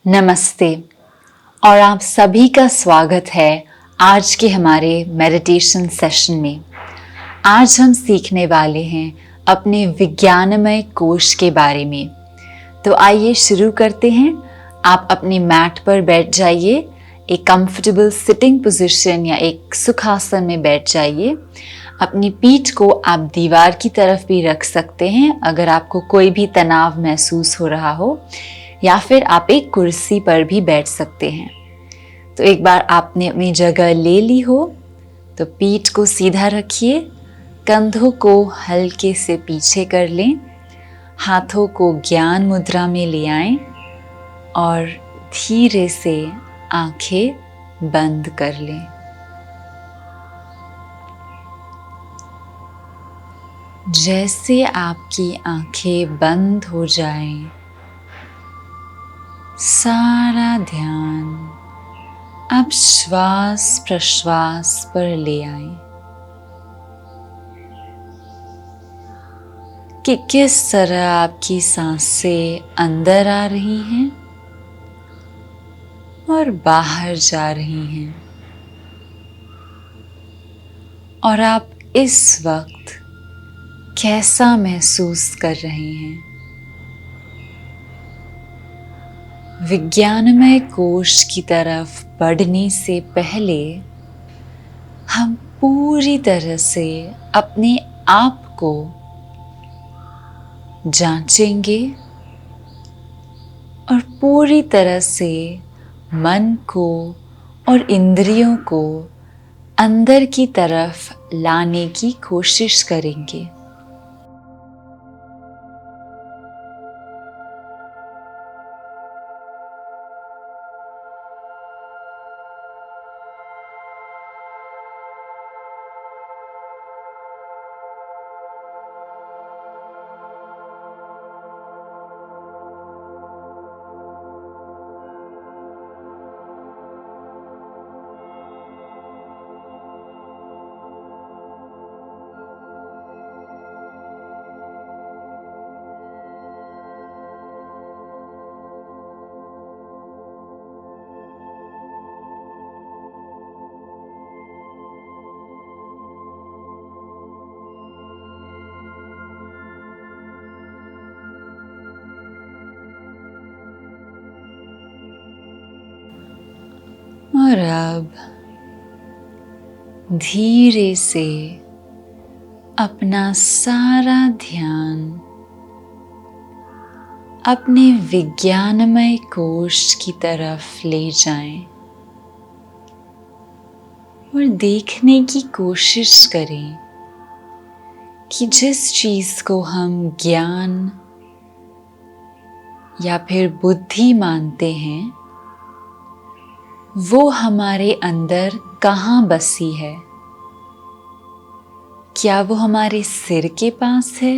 नमस्ते और आप सभी का स्वागत है आज के हमारे मेडिटेशन सेशन में। आज हम सीखने वाले हैं अपने विज्ञानमय कोश के बारे में। तो आइए शुरू करते हैं। आप अपनी मैट पर बैठ जाइए, एक कंफर्टेबल सिटिंग पोजीशन या एक सुखासन में बैठ जाइए। अपनी पीठ को आप दीवार की तरफ भी रख सकते हैं अगर आपको कोई भी तनाव महसूस हो रहा हो, या फिर आप एक कुर्सी पर भी बैठ सकते हैं। तो एक बार आपने अपनी जगह ले ली हो तो पीठ को सीधा रखिए, कंधों को हल्के से पीछे कर लें, हाथों को ज्ञान मुद्रा में ले आएं और धीरे से आंखें बंद कर लें। जैसे आपकी आंखें बंद हो जाएं, सारा ध्यान आप श्वास प्रश्वास पर ले आएं कि किस तरह आपकी सांसें अंदर आ रही हैं और बाहर जा रही हैं, और आप इस वक्त कैसा महसूस कर रहे हैं। विज्ञानमय कोश की तरफ बढ़ने से पहले हम पूरी तरह से अपने आप को जांचेंगे और पूरी तरह से मन को और इंद्रियों को अंदर की तरफ लाने की कोशिश करेंगे। और अब धीरे से अपना सारा ध्यान अपने विज्ञानमय कोश की तरफ ले जाएं और देखने की कोशिश करें कि जिस चीज को हम ज्ञान या फिर बुद्धि मानते हैं वो हमारे अंदर कहाँ बसी है। क्या वो हमारे सिर के पास है?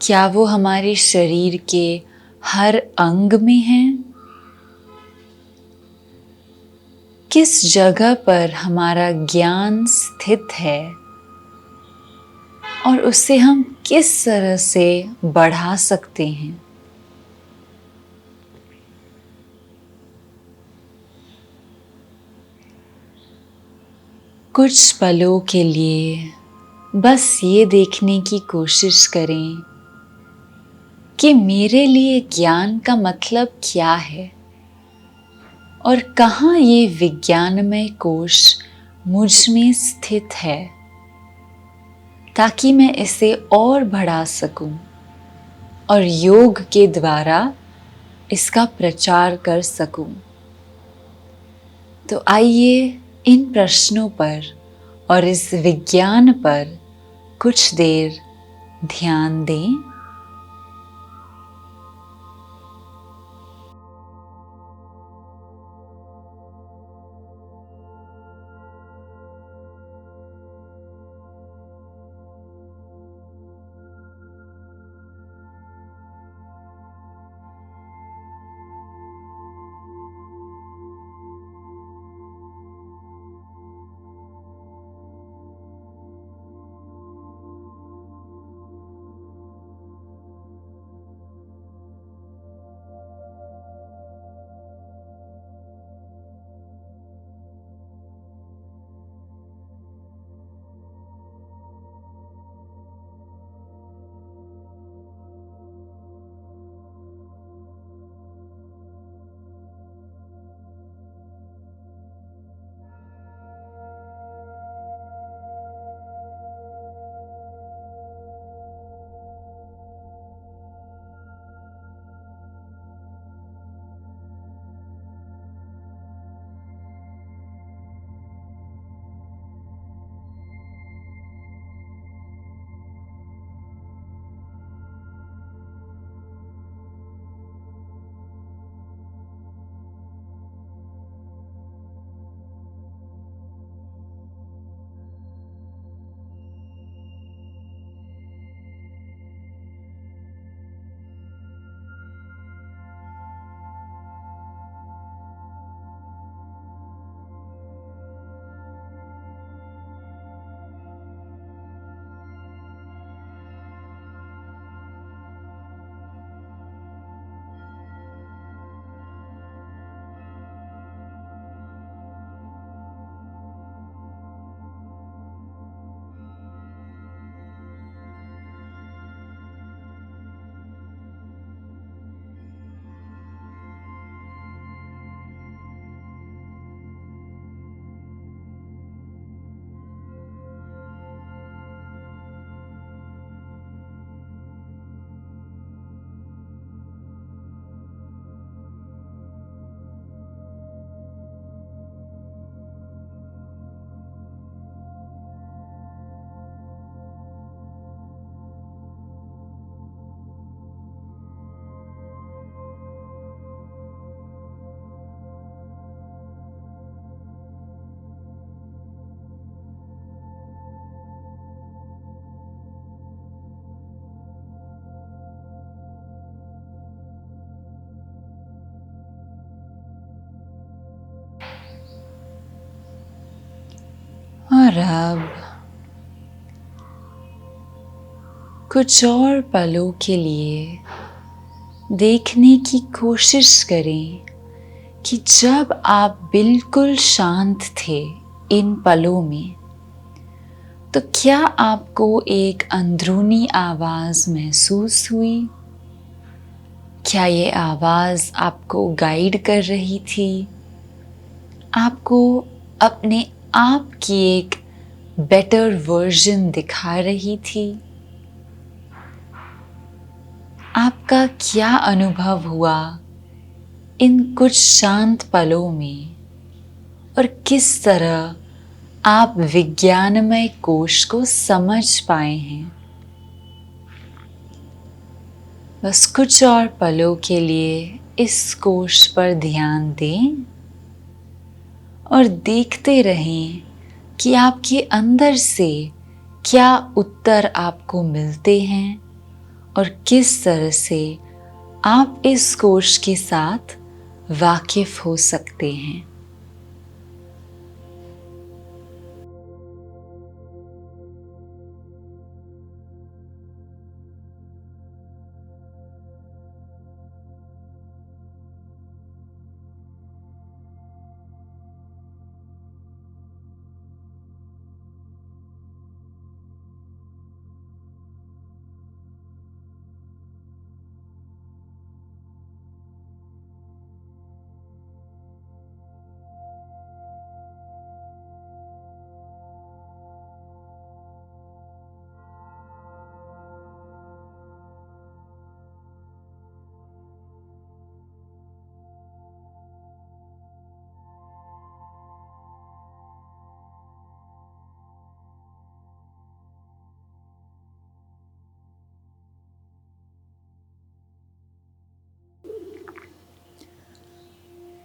क्या वो हमारे शरीर के हर अंग में है? किस जगह पर हमारा ज्ञान स्थित है और उसे हम किस तरह से बढ़ा सकते हैं? कुछ पलों के लिए बस ये देखने की कोशिश करें कि मेरे लिए ज्ञान का मतलब क्या है और कहाँ ये विज्ञानमय कोश मुझ में स्थित है, ताकि मैं इसे और बढ़ा सकूं और योग के द्वारा इसका प्रचार कर सकूं। तो आइए इन प्रश्नों पर और इस विज्ञान पर कुछ देर ध्यान दें। और अब कुछ और पलों के लिए देखने की कोशिश करें कि जब आप बिल्कुल शांत थे इन पलों में, तो क्या आपको एक अंदरूनी आवाज़ महसूस हुई? क्या ये आवाज़ आपको गाइड कर रही थी? आपको अपने आप की एक बेटर वर्जन दिखा रही थी? आपका क्या अनुभव हुआ इन कुछ शांत पलों में, और किस तरह आप विज्ञानमय कोश को समझ पाए हैं? बस कुछ और पलों के लिए इस कोश पर ध्यान दें और देखते रहें कि आपके अंदर से क्या उत्तर आपको मिलते हैं और किस तरह से आप इस कोश के साथ वाकिफ हो सकते हैं।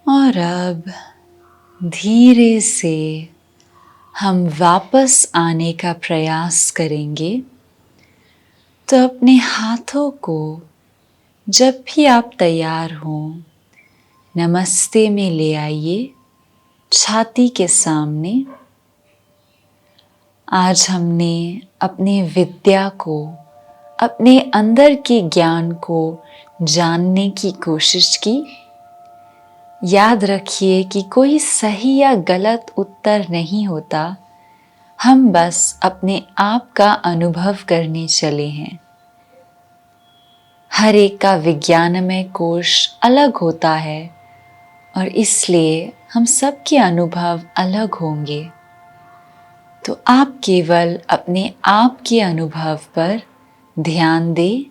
और अब धीरे से हम वापस आने का प्रयास करेंगे। तो अपने हाथों को जब भी आप तैयार हों, नमस्ते में ले आइए, छाती के सामने। आज हमने अपनी विद्या को, अपने अंदर के ज्ञान को जानने की कोशिश की। याद रखिए कि कोई सही या गलत उत्तर नहीं होता, हम बस अपने आप का अनुभव करने चले हैं। हर एक का विज्ञानमय कोश अलग होता है और इसलिए हम सबके अनुभव अलग होंगे। तो आप केवल अपने आप के अनुभव पर ध्यान दें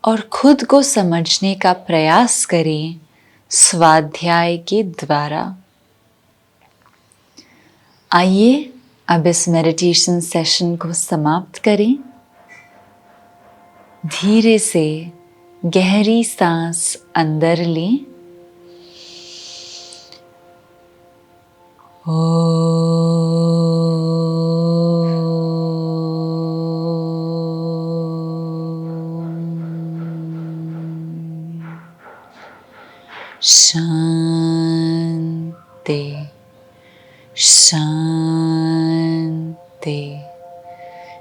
और खुद को समझने का प्रयास करें स्वाध्याय के द्वारा। आइए अब इस मेडिटेशन सेशन को समाप्त करें। धीरे से गहरी सांस अंदर लें। शांति शांति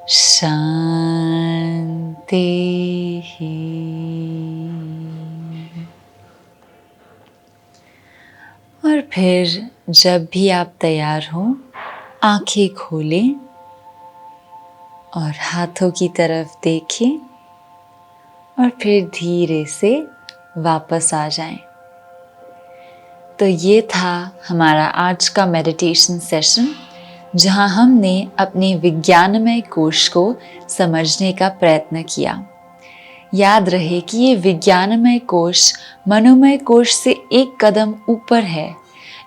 शांति ही। और फिर जब भी आप तैयार हों, आंखें खोलें और हाथों की तरफ देखें और फिर धीरे से वापस आ जाएं। तो ये था हमारा आज का मेडिटेशन सेशन, जहां हमने अपने विज्ञानमय कोश को समझने का प्रयत्न किया। याद रहे कि ये विज्ञानमय कोश मनोमय कोश से एक कदम ऊपर है,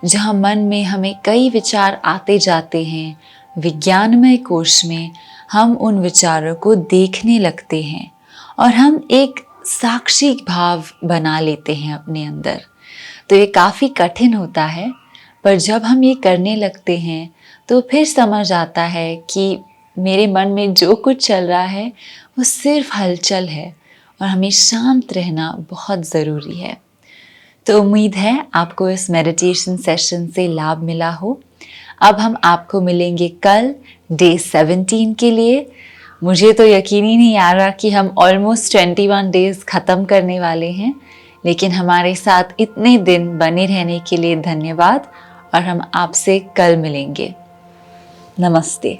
जहां मन में हमें कई विचार आते जाते हैं। विज्ञानमय कोश में हम उन विचारों को देखने लगते हैं और हम एक साक्षी भाव बना लेते हैं अपने अंदर। तो ये काफ़ी कठिन होता है, पर जब हम ये करने लगते हैं तो फिर समझ आता है कि मेरे मन में जो कुछ चल रहा है वो सिर्फ हलचल है और हमें शांत रहना बहुत ज़रूरी है। तो उम्मीद है आपको इस मेडिटेशन सेशन से लाभ मिला हो। अब हम आपको मिलेंगे कल डे 17 के लिए। मुझे तो यकीन ही नहीं आ रहा कि हम ऑलमोस्ट 21 डेज ख़त्म करने वाले हैं, लेकिन हमारे साथ इतने दिन बने रहने के लिए धन्यवाद और हम आपसे कल मिलेंगे। नमस्ते।